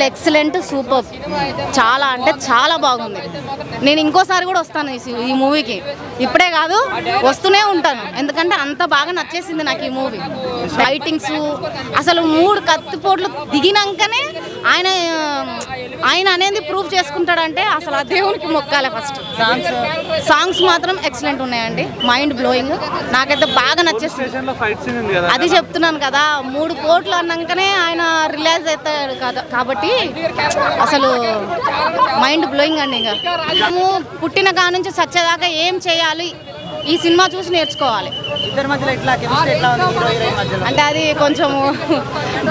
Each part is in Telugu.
ఎక్సలెంట్, సూపర్, చాలా అంటే చాలా బాగుంది. నేను ఇంకోసారి కూడా వస్తాను ఈ మూవీకి. ఇప్పుడే కాదు, వస్తూనే ఉంటాను, ఎందుకంటే అంత బాగా నచ్చేసింది నాకు ఈ మూవీ. ఫైటింగ్స్ అసలు 3 కత్తిపోట్లు దిగినాకనే ఆయన అనేది ప్రూవ్ చేసుకుంటాడంటే అసలు ఆ దేవునికి మొక్కాలి. ఫస్ట్ సాంగ్స్ మాత్రం ఎక్సలెంట్ ఉన్నాయండి, మైండ్ బ్లోయింగ్. నాకైతే బాగా నచ్చేసింది. అది చెప్తున్నాను కదా, 3 కోట్లు అన్నాకనే ఆయన రిలీజ్ అవుతాడు కదా, కాబట్టి అసలు మైండ్ బ్లోయింగ్ అండి. ఇంకా మేము పుట్టిన కాడ నుంచి చచ్చేదాకా ఏం చేయాలి ఈ సినిమా చూసి నేర్చుకోవాలి. అంటే అది కొంచెం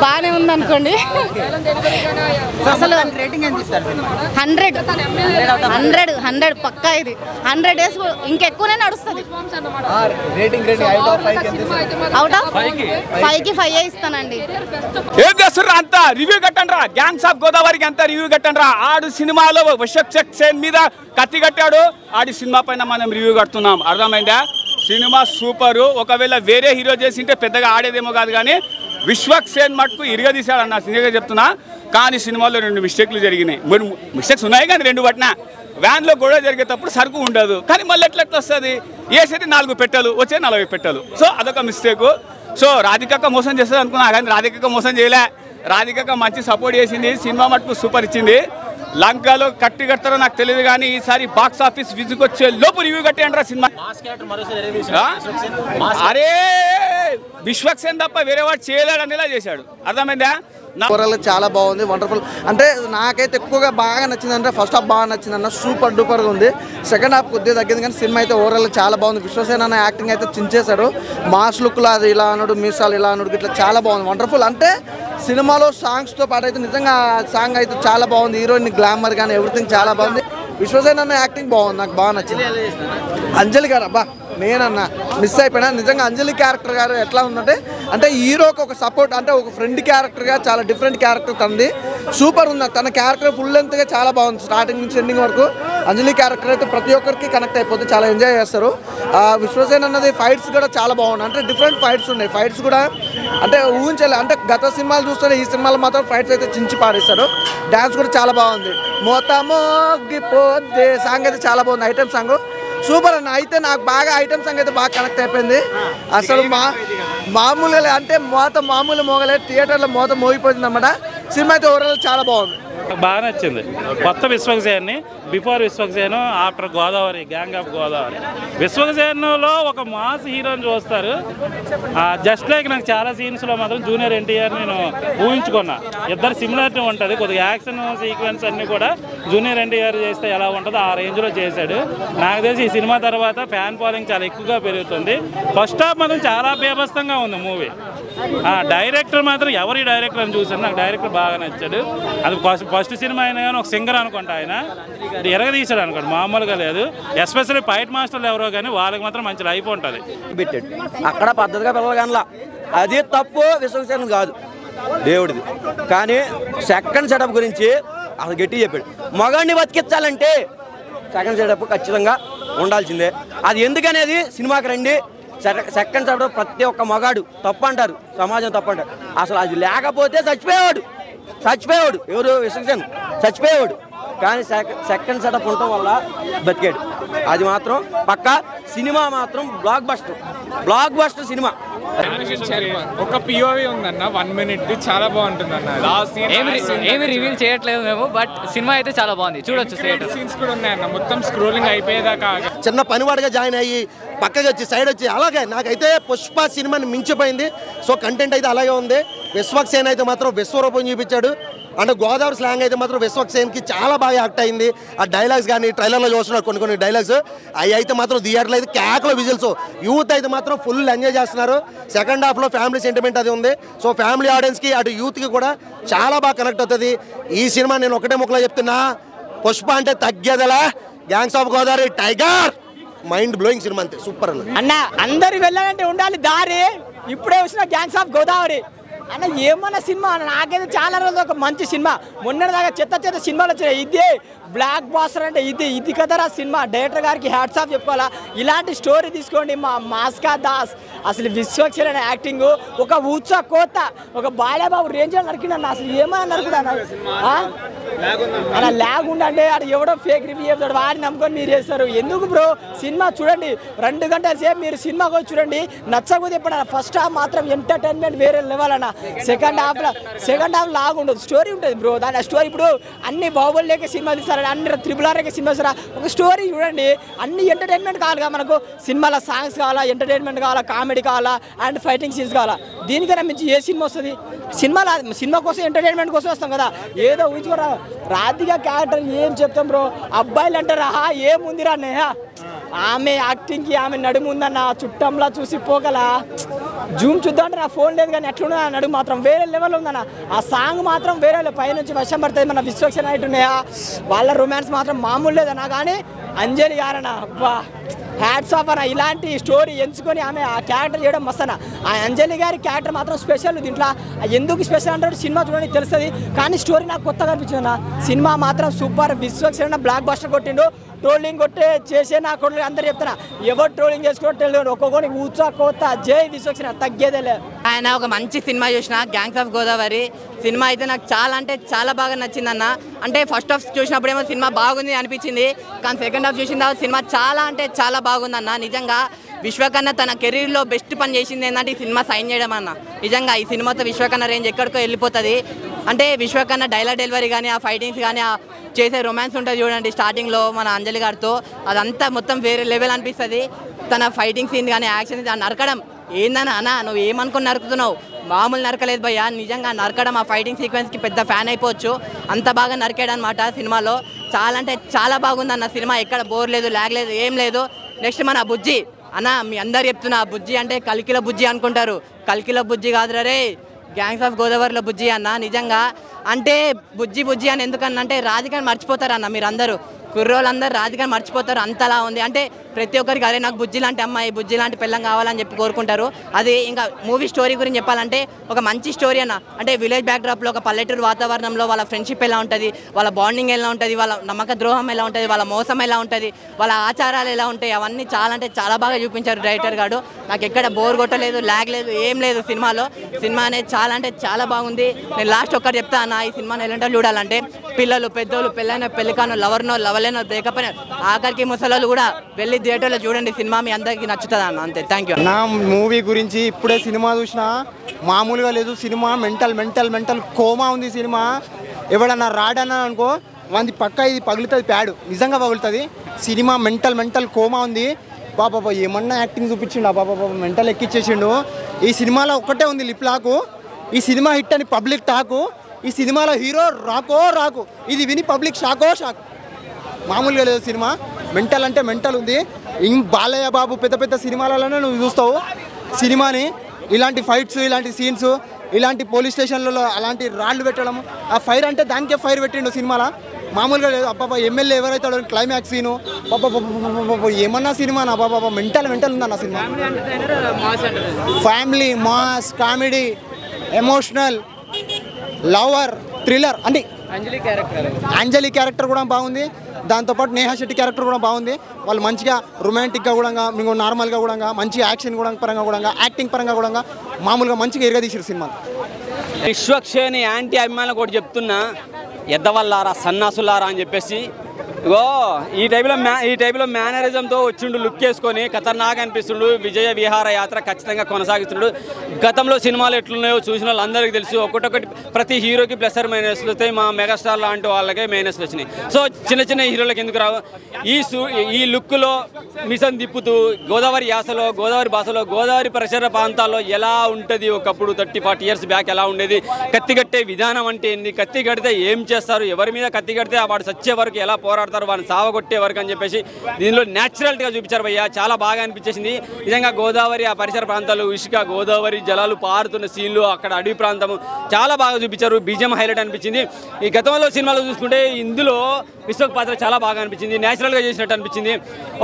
బాగానే ఉందనుకోండి. అసలు 100 పక్కా. ఇది 100 days ఇంకెక్కువనే నడుస్తుంది. అవుట్ ఆఫ్ 5కి 5 ఇస్తానండి. ఏం చేస్తుర్రా అంతా రివ్యూ కట్టండి రా. గ్యాంగ్స్ ఆఫ్ గోదావరికి అంతా రివ్యూ కట్టండి రా. ఆడు సినిమాలో విశ్వక్ సేన్ మీద కత్తి కట్టాడు, ఆడి సినిమా పైన మనం రివ్యూ కడుతున్నాం. అర్థమైందా? Cinema super. ఒకవేళ వేరే హీరో చేసింటే పెద్దగా ఆడేదేమో కాదు, కానీ విశ్వక్ సేన్ మటుకు ఇరగదీశాడు అన్న, సినిమాగా చెప్తున్నా. కానీ సినిమాలో 2 మిస్టేక్లు జరిగినాయి. 3 మిస్టేక్స్ ఉన్నాయి కానీ 2 పట్టిన. వ్యాన్లో గొడవ జరిగేటప్పుడు సరుకు ఉండదు, కానీ మళ్ళీ ఎట్లా వస్తుంది? వేసేది 4 పెట్టెలు, వచ్చేది 40 పెట్టెలు. సో అదొక మిస్టేకు. సో రాధికక్క మోసం చేస్తుంది అనుకున్నా, కానీ రాధికక్క మోసం చేయలే. రాధికక్క మంచి సపోర్ట్ చేసింది, సినిమా మటుకు సూపర్ ఇచ్చింది. లంకలో కట్టి కడతారో నాకు తెలియదు, కానీ ఈసారి బాక్స్ ఆఫీస్ విజిట్ వచ్చే లోపు రివ్యూ కట్టేయండి సినిమా. అరే విశ్వక్ సేన్ తప్ప వేరే వాడు చేయలేడు అనేలా చేశాడు. అర్థమైందా? చాలా బాగుంది, వండర్ఫుల్. అంటే నాకైతే ఎక్కువగా బాగా నచ్చింది అంటే ఫస్ట్ హాఫ్ బాగా నచ్చింది అన్న, సూపర్ డూపర్గా ఉంది. సెకండ్ హాఫ్ కొద్దిగా తగ్గింది, కానీ సినిమా అయితే ఓవరాల్ చాలా బాగుంది. విశ్వసేన అన్న యాక్టింగ్ అయితే చించేశాడు. మాస్ లుక్లో అది ఇలా అనుడు, మీసాలు ఇలా అనుడు, ఇట్లా చాలా బాగుంది, వండర్ఫుల్. అంటే సినిమాలో సాంగ్స్తో పాటు అయితే నిజంగా సాంగ్ అయితే చాలా బాగుంది. హీరోయిన్ గ్లామర్ కానీ ఎవ్రీథింగ్ చాలా బాగుంది. విశ్వసేన అన్న యాక్టింగ్ బాగుంది, నాకు బాగా నచ్చింది. అంజలి గారు అబ్బా నేనన్నా మిస్ అయిపోయినా. నిజంగా అంజలి క్యారెక్టర్ గారు ఎట్లా ఉందంటే, అంటే హీరోకి ఒక సపోర్ట్, అంటే ఒక ఫ్రెండ్ క్యారెక్టర్గా చాలా డిఫరెంట్ క్యారెక్టర్ తనది, సూపర్ ఉంది. తన క్యారెక్టర్ ఫుల్ లెంత్గా చాలా బాగుంది, స్టార్టింగ్ నుంచి ఎండింగ్ వరకు. అంజలి క్యారెక్టర్ అయితే ప్రతి ఒక్కరికి కనెక్ట్ అయిపోతుంది, చాలా ఎంజాయ్ చేస్తారు. విశ్వసేన అన్నది ఫైట్స్ కూడా చాలా బాగున్నాయి, అంటే డిఫరెంట్ ఫైట్స్ ఉన్నాయి. ఫైట్స్ కూడా అంటే ఊహించాలి, అంటే గత సినిమాలు చూస్తే ఈ సినిమాలో మాత్రం ఫైట్స్ అయితే చించి పాడేస్తారు. డ్యాన్స్ కూడా చాలా బాగుంది. మోతమోగిపోతే సాంగ్ అయితే చాలా బాగుంది, ఐటమ్ సాంగ్ సూపర్ అన్న. అయితే నాకు బాగా ఐటమ్ సాంగ్ అయితే బాగా కనెక్ట్ అయిపోయింది. అసలు మామూలుగా అంటే మామూలు మోగలే, థియేటర్లో మోగిపోతుంది అన్నమాట. సినిమా అయితే ఓవరాల్ చాలా బాగుంది, బాగా నచ్చింది. కొత్త విశ్వక్ సేన్ని, before Vishwak Sen, after Godavari, gang of Godavari. Vishwak సేన్లో ఒక మాస్ హీరోని చూస్తారు. జస్ట్ లైక్ నాకు చాలా సీన్స్లో మాత్రం జూనియర్ ఎన్టీఆర్ నేను ఊహించుకున్నా. ఇద్దరు సిమిలారిటీ ఉంటుంది, కొద్దిగా యాక్షన్ సీక్వెన్స్ అన్నీ కూడా జూనియర్ ఎన్టీఆర్ చేస్తే ఎలా ఉంటుందో ఆ రేంజ్లో చేశాడు. నాకు తెలిసి ఈ సినిమా తర్వాత ఫ్యాన్ ఫాలోయింగ్ చాలా ఎక్కువగా పెరుగుతుంది. ఫస్ట్ హాఫ్ మాత్రం చాలా బీభత్సంగా ఉంది మూవీ. డైరెక్టర్ మాత్రం ఎవరి డైరెక్టర్ అని చూసాను, నాకు డైరెక్టర్ బాగా నచ్చాడు. అది ఫస్ట్ సినిమా అయినా కానీ ఒక సింగర్ అనుకుంటా, ఆయన ఎరగదీశాడు అనుకోండి, మామూలుగా లేదు. ఎస్పెషల్లీ ఫైట్ మాస్టర్లు ఎవరో కానీ వాళ్ళకి మాత్రం మంచి లైఫ్ ఉంటుంది. అక్కడ పద్ధతిగా పిల్లలకనలా అది తప్పు, విశ్వక్ సేన్ కాదు దేవుడిది. కానీ సెకండ్ సెటప్ గురించి అసలు గట్టి చెప్పాడు. మగాడిని బతికించాలంటే సెకండ్ సెటప్ ఖచ్చితంగా ఉండాల్సిందే. అది ఎందుకనేది సినిమాకి రండి. సెకండ్ సెటప్ ప్రతి ఒక్క మగాడు తప్పు అంటారు, సమాజం తప్పు అంటారు. అసలు అది లేకపోతే చచ్చిపోయేవాడు. ఎవరు? విశ్వక్ సేన్ చచ్చిపోయేవాడు. కానీ సెకండ్ సెటప్ ఉండటం వల్ల బతికాడు. అది మాత్రం పక్కా. సినిమా మాత్రం బ్లాక్ బస్టర్ సినిమా. ఒక పిఓవి ఉందన్న 1 minute, చాలా బాగుంటుంది అన్న. ఏమి రివీల్ చేయట్లేదు మేము, బట్ సినిమా అయితే చాలా బాగుంది, చూడొచ్చు. సీన్స్ కూడా ఉన్నాయన్న, మొత్తం స్క్రోలింగ్ అయిపోయేదాకా. చిన్న పనివాడిగా జాయిన్ అయ్యి పక్కకి వచ్చి సైడ్ వచ్చి అలాగే నాకైతే పుష్ప సినిమాని మించిపోయింది. సో కంటెంట్ అయితే అలాగే ఉంది. విశ్వక్ సేన్ అయితే మాత్రం విశ్వరూపం చూపించాడు. అంటే గోదావరి స్లాంగ్ అయితే మాత్రం విశ్వక్ సేన్కి చాలా బాగా యాక్ట్ అయింది. ఆ డైలాగ్స్ కానీ ట్రైలర్లో చూస్తున్నారు కొన్ని డైలాగ్స్, అవి అయితే మాత్రం థియేటర్లో అయితే కేకలో విజిల్స్. యూత్ అయితే మాత్రం ఫుల్ ఎంజాయ్ చేస్తున్నారు. సెకండ్ హాఫ్లో ఫ్యామిలీ సెంటిమెంట్ అది ఉంది. సో ఫ్యామిలీ ఆడియన్స్కి అటు యూత్కి కూడా చాలా బాగా కనెక్ట్ అవుతుంది ఈ సినిమా. నేను ఒకటే ముక్కలో చెప్తున్నా, పుష్ప అంటే తగ్గేదలా, gangs of Godavari tiger, mind blowing cinema అంతే, సూపర్ అన్న. అందరు వెళ్ళాలంటే ఉండాలి దారి. ఇప్పుడే వచ్చిన గ్యాంగ్స్ ఆఫ్ గోదావరి అన్న ఏమన్నా సినిమా నాకైతే చాలా రోజులు ఒక మంచి సినిమా. మొన్నటిదాకా చెత్త సినిమాలు వచ్చినాయి, ఇదే బ్లాక్ బాస్టర్ అంటే ఇది కదరా సినిమా. డైరెక్టర్ గారికి హ్యాట్స్ ఆఫ్ చెప్పుకోవాలా. ఇలాంటి స్టోరీ తీసుకోండి. మాస్కా దాస్ అసలు విశ్వక్షణ యాక్టింగ్, ఒక ఊచ కోత, ఒక బాలబాబు రేంజ్లో నరికిండన్న. అసలు ఏమన్నా నరుకుడా అలా ల్యాగ్ ఉండంటే అది ఎవడో ఫేక్ రివ్యూ చెప్తాడు, వాడిని నమ్ముకొని మీరు చేస్తారు ఎందుకు బ్రో? సినిమా చూడండి, 2 గంటల సేపు మీరు సినిమాకి వచ్చి చూడండి. నచ్చకపోతే ఎప్పుడన్నా ఫస్ట్ హాఫ్ మాత్రం ఎంటర్టైన్మెంట్ వేరే లెవెల్ అన్న. సెకండ్ హాఫ్ లాగ్ ఉండదు, స్టోరీ ఉంటుంది బ్రో. దాని స్టోరీ ఇప్పుడు అన్ని బాహుబలి లేక సినిమా తీస్తారు, అన్ని RRR లేక సినిమా తీస్తారా, ఒక స్టోరీ చూడండి. అన్ని ఎంటర్టైన్మెంట్ కావాలిగా మనకు. సినిమాలో సాంగ్స్ కావాలా, ఎంటర్టైన్మెంట్ కావాలా, కామెడీ కావాలా, అండ్ ఫైటింగ్ సీన్స్ కావాలా. దీనికన్నా మించి ఏ సినిమా వస్తుంది? సినిమా కోసం ఎంటర్టైన్మెంట్ కోసం వస్తాం కదా, ఏదో ఊహించుకోరా. రాధిక క్యారెక్టర్ ఏం చెప్తాం బ్రో? అబ్బాయిలు అంటారా ఏముందిరా నేహ, ఆమె యాక్టింగ్కి ఆమె నడుము ఉందన్న. చుట్టంలా చూసి పోగలా జూమ్ చూద్దామంటే నా ఫోన్ లేదు కానీ ఎట్లున్నా నడుము మాత్రం వేరే లెవెల్ ఉందన్న. ఆ సాంగ్ మాత్రం వేరే పైనుంచి వర్షం పడుతుంది. మన విశ్వక్షణ ఉన్నాయా, వాళ్ళ రొమాన్స్ మాత్రం మామూలు లేదన్నా. కానీ అంజలి గారన్న అబ్బా హ్యాట్స్ ఆఫ్ అన్న. ఇలాంటి స్టోరీ ఎంచుకొని ఆమె ఆ క్యారెక్టర్ చేయడం మస్తన. ఆ అంజలి గారి క్యారెక్టర్ మాత్రం స్పెషల్. దీంట్లో ఎందుకు స్పెషల్ అంటే సినిమా చూడండి తెలుస్తుంది. కానీ స్టోరీ నాకు కొత్తగా అనిపించింది అన్న. సినిమా మాత్రం సూపర్. విశ్వక్షణ బ్లాక్ బస్టర్ కొట్టిండు. ట్రోలింగ్ కొట్టే చేసే నా కొడుకు అందరు చెప్తారా, ఎవరు ట్రోలింగ్ చేసుకోవడం తెలియదు. ఒక్కొక్కరికి ఊచా కోత జై విశ్వక్షణ తగ్గేదేలే. ఆయన ఒక మంచి సినిమా చూసిన గ్యాంగ్స్ ఆఫ్ గోదావరి సినిమా అయితే నాకు చాలా అంటే చాలా బాగా నచ్చిందన్న. అంటే ఫస్ట్ హాఫ్ చూసినప్పుడేమో సినిమా బాగుంది అనిపించింది, కానీ సెకండ్ హాఫ్ చూసిన తర్వాత సినిమా చాలా అంటే చాలా బాగుందన్న. నిజంగా విశ్వకన్న తన కెరీర్లో బెస్ట్ పని చేసింది ఏంటంటే ఈ సినిమా సైన్ చేయడం అన్న. నిజంగా ఈ సినిమాతో విశ్వకన్న రేంజ్ ఎక్కడికో వెళ్ళిపోతుంది. అంటే విశ్వకన్న డైలాగ్ డెలివరీ కానీ, ఆ ఫైటింగ్స్ కానీ, ఆ చేసే రొమాన్స్ ఉంటుంది చూడండి స్టార్టింగ్లో మన అంజలి గారితో, అదంతా మొత్తం వేరే లెవెల్ అనిపిస్తుంది. తన ఫైటింగ్ సీన్ కానీ, యాక్షన్ సీన్, నరకడం ఏందన్నా అన్న నువ్వు ఏమనుకుని నరుకుతున్నావు, మామూలు నరకలేదు భయ్యా. నిజంగా నరకడం, ఆ ఫైటింగ్ సీక్వెన్స్కి పెద్ద ఫ్యాన్ అయిపోవచ్చు, అంత బాగా నరికాడు అనమాట సినిమాలో. చాలా అంటే చాలా బాగుందన్న సినిమా. ఎక్కడ బోర్ లేదు, ల్యాగ్ లేదు, ఏం లేదు. నెక్స్ట్ మన బుజ్జి అన్న, మీ అందరు చెప్తున్నా బుజ్జి అంటే కల్కిల బుజ్జి అనుకుంటారు, కల్కిల బుజ్జి కాదురా రే, గ్యాంగ్స్ ఆఫ్ గోదావరిలో బుజ్జి అన్న. నిజంగా అంటే బుజ్జి అని ఎందుకన్నా అంటే రాధికని మర్చిపోతారన్న మీరు అందరూ. కుర్రోళ్ళందరూ రాధికని మర్చిపోతారు, అంతలా ఉంది. అంటే ప్రతి ఒక్కరికి అరే నాకు బుజ్జి లాంటి అమ్మాయి, బుజ్జి లాంటి పిల్లం కావాలని చెప్పి కోరుకుంటారు. అది ఇంకా మూవీ స్టోరీ గురించి చెప్పాలంటే ఒక మంచి స్టోరీ అన్న. అంటే విలేజ్ బ్యాక్డ్రాప్లో ఒక పల్లెటూరు వాతావరణంలో వాళ్ళ ఫ్రెండ్షిప్ ఎలా ఉంటుంది, వాళ్ళ బాండింగ్ ఎలా ఉంటుంది, వాళ్ళ నమ్మక ద్రోహం ఎలా ఉంటుంది, వాళ్ళ మోసం ఎలా ఉంటుంది, వాళ్ళ ఆచారాలు ఎలా ఉంటాయి, అవన్నీ చాలా అంటే చాలా బాగా చూపించారు డైరెక్టర్ గారు. నాకు ఎక్కడ బోర్ కొట్టలేదు, ల్యాగ్ లేదు, ఏం లేదు సినిమాలో. సినిమా అనేది చాలా అంటే చాలా బాగుంది. నేను లాస్ట్ ఒక్కటి చెప్తా అన్న, ఈ సినిమాని ఎలాంటి చూడాలంటే పిల్లలు, పెద్దోళ్ళు, పెళ్ళైన పెళ్ళికాను, లవర్నో లవలేనో బ్రేకప్ అయిన ఆఖరికి ముసలోళ్ళు కూడా వెళ్ళి థియేటర్లో చూడండి. సినిమా మీ అందరికీ నచ్చుతుంది అన్న, అంతే. Thank you. నా మూవీ గురించి ఇప్పుడే సినిమా చూసినా మామూలుగా లేదు సినిమా. మెంటల్ కోమా ఉంది సినిమా. ఎవడన్నా రాడన్నా అనుకో వాంది పక్క ఇది పగులుతుంది, ప్యాడు నిజంగా పగులుతుంది. సినిమా మెంటల్ కోమా ఉంది. బాబా ఏమన్నా యాక్టింగ్ చూపించిండు, బాబా మెంటల్ ఎక్కిచ్చేసిండు. ఈ సినిమాలో ఒక్కటే ఉంది లిప్ లాకు. ఈ సినిమా హిట్ అని పబ్లిక్ టాకు. ఈ సినిమాలో హీరో రాకు, ఇది విని పబ్లిక్ షాకు. మామూలుగా లేదు సినిమా. మెంటల్ అంటే మెంటల్ ఉంది. బాలయ్య బాబు పెద్ద సినిమాలలోనే నువ్వు చూస్తావు సినిమాని. ఇలాంటి ఫైట్స్, ఇలాంటి సీన్స్, ఇలాంటి పోలీస్ స్టేషన్లలో అలాంటి రాళ్ళు పెట్టడం, ఆ ఫైర్ అంటే దానికే ఫైర్ పెట్టిండు సినిమాలో. మామూలుగా లేదు. అబ్బాబా ఎమ్మెల్యే ఎవరైతాడో క్లైమాక్స్ సీను, బాబా ఏమన్నా సినిమా నా బాబా మెంటల్ ఉందన్న cinema. Family, mass, comedy, emotional, lover, thriller అంటే అంజలి క్యారెక్టర్ కూడా బాగుంది. దాంతోపాటు నేహా శెట్టి క్యారెక్టర్ కూడా బాగుంది. వాళ్ళు మంచిగా రొమాంటిక్గా కూడా, మీకు నార్మల్గా కూడా, మంచి యాక్షన్ కూడా పరంగా కూడా, యాక్టింగ్ పరంగా కూడా మామూలుగా మంచిగా ఎరగదీసారు సినిమా. విశ్వక్షేణి యాంటీ అభిమానులు కూడా చెప్తున్నా, ఎద్దవల్లారా సన్నాసులారా అని చెప్పేసి. ఇగో ఈ టైప్లో మేనరిజంతో వచ్చిండు, లుక్ వేసుకొని ఖతర్నాక్ అనిపిస్తుండు. విజయ విహార యాత్ర ఖచ్చితంగా కొనసాగిస్తున్నాడు. గతంలో సినిమాలు ఎట్లున్నాయో చూసిన వాళ్ళందరికీ తెలుసు. ఒకటొకటి ప్రతి హీరోకి ప్లస్ ఆర్ మైనస్లు వస్తాయి. మా మెగాస్టార్ లాంటి వాళ్ళకే మైనస్లు వచ్చినాయి. సో చిన్న హీరోలకు ఎందుకు రావు? ఈ లుక్లో మిషన్ తిప్పుతూ గోదావరి యాసలో, గోదావరి భాషలో, గోదావరి పరిసర ప్రాంతాల్లో ఎలా ఉంటుంది, ఒకప్పుడు 30-40 years బ్యాక్ ఎలా ఉండేది, కత్తి కట్టే విధానం అంటే ఏంది, కత్తి కడితే ఏం చేస్తారు, ఎవరి మీద కత్తి కడితే వాడు సచ్చే వరకు ఎలా పోరాడతారు, వాడిని సావగొట్టే వరకు అని చెప్పేసి దీనిలో న్యాచురాలిటీగా చూపించారు భయ్య. చాలా బాగా అనిపించేసింది నిజంగా. గోదావరి ఆ పరిసర ప్రాంతాలు, ఇసుక, గోదావరి జలాలు పారుతున్న సీన్లు, అక్కడ అడవి ప్రాంతము చాలా బాగా చూపించారు. బీజం హైలైట్ అనిపించింది. ఈ గతంలో సినిమాలో చూసుకుంటే ఇందులో విశ్వక్ పాత్ర చాలా బాగా అనిపించింది, న్యాచురల్గా చేసినట్టు అనిపించింది.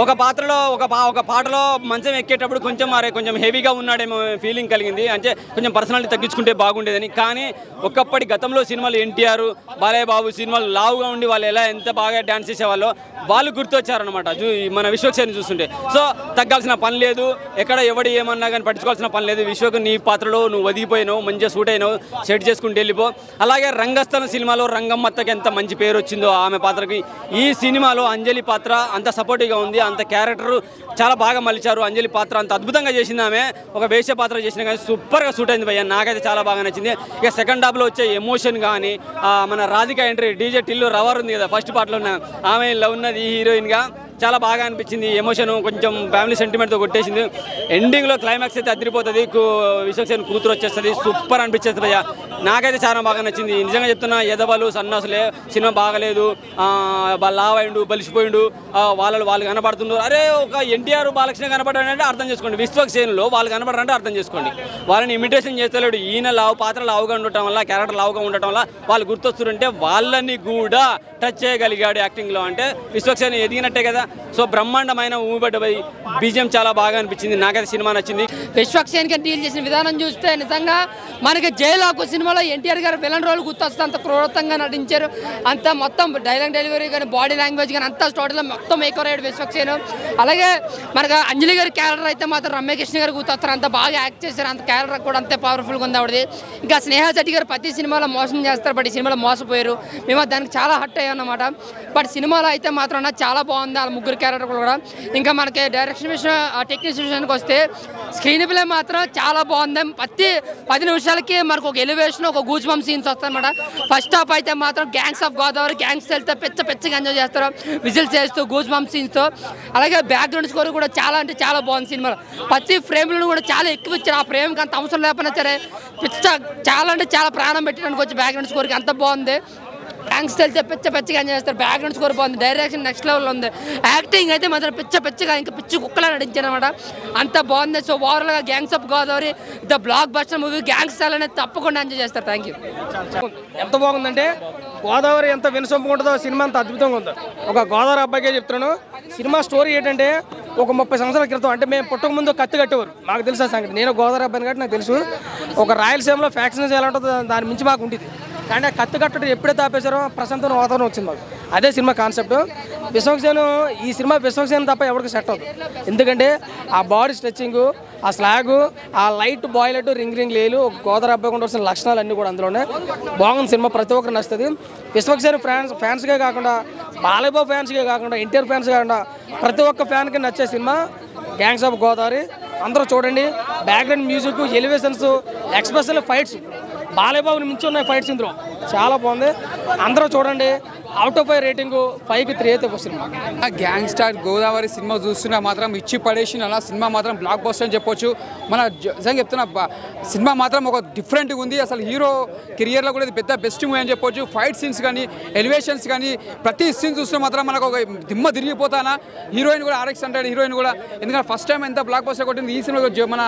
ఒక పాత్రలో ఒక పాటలో మంచం ఎక్కేటప్పుడు కొంచెం హెవీగా ఉన్నాడేమో ఫీలింగ్ కలిగింది, అంటే కొంచెం పర్సనాలిటీ తగ్గించుకుంటే బాగుండేదని. కానీ ఒకప్పటి గతంలో సినిమాలు ఎన్టీఆర్, బాలయ్య బాబు సినిమాలు లావుగా ఉండి వాళ్ళు ఎంత బాగా డ్యాన్స్ చేసేవాళ్ళో వాళ్ళు గుర్తొచ్చారనమాట మన విశ్వక్ సేన్ చూస్తుంటే. సో తగ్గాల్సిన పని లేదు, ఎక్కడ ఎవడు ఏమన్నా కానీ పట్టించుకోవాల్సిన పని లేదు. విశ్వక్ నీ పాత్రలో నువ్వు ఒదిగిపోయినావు, మంచిగా సూట్ అయినావు, సెట్ చేసుకుంటూ వెళ్ళిపో. అలాగే రంగస్థలం సినిమాలో రంగమ్మత్తకి ఎంత మంచి పేరు వచ్చిందో ఆమె పాత్రకి, ఈ సినిమాలో అంజలి పాత్ర అంత సపోర్టివ్గా ఉంది, అంత క్యారెక్టర్ చాలా బాగా మలిచారు. అంజలి పాత్ర అంత అద్భుతంగా చేసింది, ఆమె ఒక వేష పాత్ర చేసినా కానీ సూపర్గా సూట్ అయింది భయ్య, నాకైతే చాలా బాగా నచ్చింది. ఇక సెకండ్ హాఫ్లో వచ్చే ఎమోషన్ కానీ మన రాధిక ఎంట్రీ, డీజే టిల్లు రవర్ ఉంది కదా ఫస్ట్ పార్ట్లో ఉన్న ఆమె ఇలా ఉన్నది హీరోయిన్గా చాలా బాగా అనిపించింది. ఎమోషన్ కొంచెం ఫ్యామిలీ సెంటిమెంట్తో కొట్టేసింది. ఎండింగ్లో క్లైమాక్స్ అయితే అదిరిపోతుంది, విశ్వక్ సేన్ కూతురు వచ్చేస్తుంది, సూపర్ అనిపించేస్తుంది భయ్య, నాకైతే చాలా బాగా నచ్చింది. నిజంగా చెప్తున్నా, ఎదవలు సన్నాసులే సినిమా బాగలేదు, లావైండు బలిసిపోయిండు, వాళ్ళు కనబడుతున్నారు. అరే ఒక ఎన్టీఆర్ బాలకృష్ణ కనబడారంటే అర్థం చేసుకోండి, విశ్వక్ సేన్లో వాళ్ళు కనబడారంటే అర్థం చేసుకోండి. వాళ్ళని ఇమిటేషన్ చేస్తలేడు, ఈయన పాత్ర లావుగా ఉండటం వల్ల, క్యారెక్టర్ లావుగా ఉండటం వల్ల వాళ్ళు గుర్తొస్తుంటే వాళ్ళని కూడా టచ్ చేయగలిగాడు యాక్టింగ్లో, అంటే విశ్వక్ సేన్ ఎదిగినట్టే కదా. సో బ్రహ్మాండమైన ఊబడ్డ పోయి బీజిఎం చాలా బాగా అనిపించింది, నాకైతే సినిమా నచ్చింది. విశ్వక్ సేన్ కి డీల్ చేసిన విధానం చూస్తే నిజంగా మనకి జైలాకు సినిమాలో ఎన్టీఆర్ గారు విలన్ రోల్ గుర్తొస్తే అంత క్రూరంగా నటించారు, అంత మొత్తం డైలాగ్ డెలివరీ కానీ బాడీ లాంగ్వేజ్ కానీ అంతా టోటల్ మొత్తం మేకర్ విశ్వక్ సేన్. అలాగే మనకు అంజలి గారి క్యారెక్టర్ అయితే మాత్రం రమ్యకృష్ణ గారు గుర్తొస్తారు, అంత బాగా యాక్ట్ చేశారు, అంత క్యారెక్టర్ కూడా అంతే పవర్ఫుల్గా ఉంది ఆవిడది. ఇంకా స్నేహ శెట్టి గారు ప్రతి సినిమాలో మోసం చేస్తారు, బట్ ఈ సినిమాలో మోసపోయారు, మేము దానికి చాలా హర్ట్ అయ్యాం అన్నమాట. బట్ సినిమాలో అయితే మాత్రం చాలా బాగుంది వాళ్ళ ముగ్గురు క్యారెక్టర్ కూడా. ఇంకా మనకి డైరెక్షన్ విషయం, టెక్నిక్స్ విషయానికి వస్తే స్క్రీన్ ప్లే మాత్రం చాలా బాగుంది. ప్రతి 10 నిమిషాలకి మనకు ఒక ఎలివేషన్, ఒక గూజ్ బంప్ సీన్స్ వస్తాయన్నమాట. ఫస్ట్ హాఫ్ అయితే మాత్రం గ్యాంగ్స్ ఆఫ్ గోదావరి, గ్యాంగ్స్ వెళ్తే పెచ్చగా ఎంజాయ్ చేస్తారు విజిల్స్ చేస్తూ గూజ్ బంప్ సీన్స్తో. అలాగే బ్యాక్గ్రౌండ్ స్కోర్ కూడా చాలా అంటే చాలా బాగుంది సినిమాలో, ప్రతి ఫ్రేమ్లను కూడా చాలా ఎక్కువ ఇచ్చారు. ఆ ఫ్రేమ్కి అంత అవసరం లేకపోయినా సరే చాలా అంటే చాలా ప్రాణం పెట్టడానికి వచ్చి బ్యాక్గ్రౌండ్ స్కోర్కి అంత బాగుంది. గ్యాంగ్స్ వెళ్తే పెచ్చగా ఎంజాయ్ చేస్తారు, బ్యాక్గ్రౌండ్ స్కోర్ బాగుంది, డైరెక్షన్ నెక్స్ట్ లెవెల్లో ఉంది, యాక్టింగ్ అయితే మాత్రం పెచ్చగా ఇంకా పిచ్చి కుక్కలా నటించారు అనమాట, అంత బాగుంది. సో ఓవరాల్గా gangs of Godavari the block buster movie, gangs అనేది తప్పకుండా ఎంజాయ్ చేస్తారు. Thank you. ఎంత బాగుందంటే గోదావరి ఎంత వినసొంపుకుంటుందో సినిమా అంత అద్భుతంగా ఉంది. ఒక గోదావరి అబ్బాయికే చెప్తున్నాను, సినిమా స్టోరీ ఏంటంటే ఒక 30 సంవత్సరాల క్రితం, అంటే మేము పుట్టక ముందు కత్తి కట్టేవారు, మాకు తెలుసు ఆ సంగతి, నేను గోదావరి అబ్బాయిని కాబట్టి నాకు తెలుసు. ఒక రాయలసీమలో ఫ్యాక్షన్స్ ఎలా ఉంటుందో దాని మించి మాకు ఉంటుంది. కానీ ఆ కత్తి కట్టడం ఎప్పుడైతే ఆపేశారో ప్రశాంతమైన వాతావరణం వచ్చింది మాకు, అదే సినిమా కాన్సెప్ట్. విశ్వక్ సేన్ ఈ సినిమా విశ్వక్ సేన్ తప్ప ఎవరికి సెట్ అవుతుంది, ఎందుకంటే ఆ బాడీ స్ట్రెచ్చింగ్, ఆ స్లాగు, ఆ లైట్ బాయిలెట్ రింగ్ లేలు, ఒక గోదావరి అబ్బాయి ఉండవలసిన లక్షణాలు అన్నీ కూడా అందులోనే బాగుంది. సినిమా ప్రతి ఒక్కరు నచ్చుతుంది. విశ్వక్ సేన్ ఫ్యాన్స్గా కాకుండా, బాలయ్య బాబు ఫ్యాన్స్గా కాకుండా, ఎన్టీఆర్ ఫ్యాన్స్ కాకుండా ప్రతి ఒక్క ఫ్యాన్కి నచ్చే సినిమా గ్యాంగ్స్ ఆఫ్ గోదావరి. అందరూ చూడండి, background music, elevations, expression, fights, Balayya బాబుని మించి ఉన్నాయి ఫైట్స్ ఇందులో, చాలా బాగుంది. అందరూ చూడండి. అవుట్ ఆఫ్ 5 రేటింగ్ 5కి 3 అయితే cinema. Gang star Godavari cinema చూస్తున్నా మాత్రం ఇచ్చి పడేసిన అలా సినిమా మాత్రం బ్లాక్ బస్టర్ అని చెప్పొచ్చు. మన నిజంగా చెప్తున్నా, సినిమా మాత్రం ఒక డిఫరెంట్గా ఉంది. అసలు హీరో కెరియర్లో కూడా ఇది పెద్ద బెస్ట్ మూవీ అని చెప్పొచ్చు. ఫైట్ సీన్స్ కానీ, ఎలివేషన్స్ కానీ, ప్రతి సీన్ చూస్తే మాత్రం మనకు ఒక దిమ్మ తిరిగిపోతానా. హీరోయిన్ కూడా RX 100 హీరోయిన్ కూడా, ఎందుకంటే ఫస్ట్ టైం ఎంత బ్లాక్ బస్టర్ కొట్టింది ఈ సినిమా. మన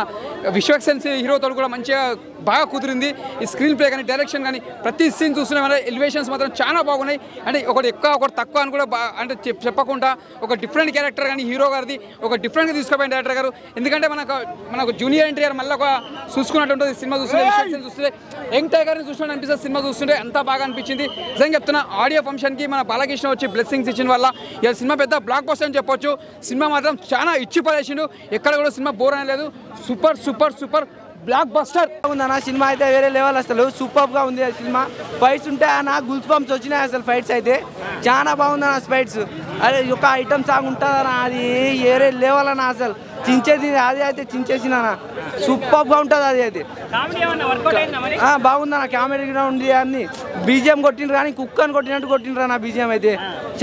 విశ్వక్ సేన్ హీరోతో కూడా మంచిగా బాగా కుదిరింది. ఈ స్క్రీన్ ప్లే కానీ, డైరెక్షన్ కానీ, ప్రతి సీన్ చూస్తున్నా ఎలివేషన్స్ మాత్రం చాలా బాగున్నాయి. అంటే ఒకటి ఎక్కువ ఒకటి తక్కువ అని కూడా అంటే చెప్పకుండా ఒక డిఫరెంట్ క్యారెక్టర్ కానీ హీరో గారిది ఒక డిఫరెంట్గా తీసుకుపోయిన డైరెక్టర్ గారు. ఎందుకంటే మనకు జూనియర్ ఎన్టీఆర్ మళ్ళీ ఒక చూసుకున్నట్టు ఉంటుంది సినిమా చూస్తుంటే, యంగ్ టైగర్ని చూసినట్టు అనిపిస్తుంది సినిమా చూస్తుంటే, అంతా బాగా అనిపించింది. నిజంగా చెప్తున్నా, ఆడియో ఫంక్షన్కి మన బాలకృష్ణ వచ్చి బ్లెస్సింగ్స్ ఇచ్చిన వల్ల ఇలా సినిమా పెద్ద బ్లాక్ బస్టర్ అని చెప్పొచ్చు. సినిమా మాత్రం చాలా ఇచ్చి పడేసిండు, ఎక్కడ కూడా సినిమా బోర్ అనలేదు. Super super super block buster ఉందన్న సినిమా అయితే వేరే లెవెల్, అసలు సూపర్గా ఉంది సినిమా. ఫైట్స్ ఉంటే నాకు గుల్స్ బంప్స్ వచ్చినాయి అసలు, ఫైట్స్ అయితే చాలా బాగుందన్న ఫైట్స్. అదే ఒక ఐటమ్ సాంగ్ ఉంటుందన్న, అది వేరే లెవెల్ అన్న, అసలు చించేది అది అయితే చించేసిన సూపర్గా ఉంటుంది. అది అయితే బాగుందన్న, కామెడీ కూడా ఉంది, అన్ని బీజిఎం కొట్టిండ్రు కానీ కుక్కని కొట్టినట్టు కొట్టిండ్రు అన్న. బీజిఎం అయితే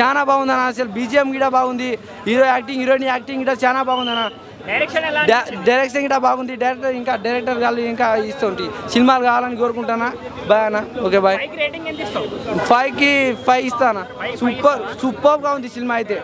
చాలా బాగుందన్న, అసలు బీజిఎం కూడా బాగుంది, హీరో యాక్టింగ్, హీరోయిన్ యాక్టింగ్ కూడా చాలా బాగుందన్న. డైరెక్షన్ కూడా బాగుంది, డైరెక్టర్ వాళ్ళు ఇంకా ఇస్తుంటే సినిమాలు కావాలని కోరుకుంటానా. బాయ్ అన్న, ఓకే బాయ్. 5కి 5 ఇస్తానా. సూపర్గా ఉంది సినిమా అయితే.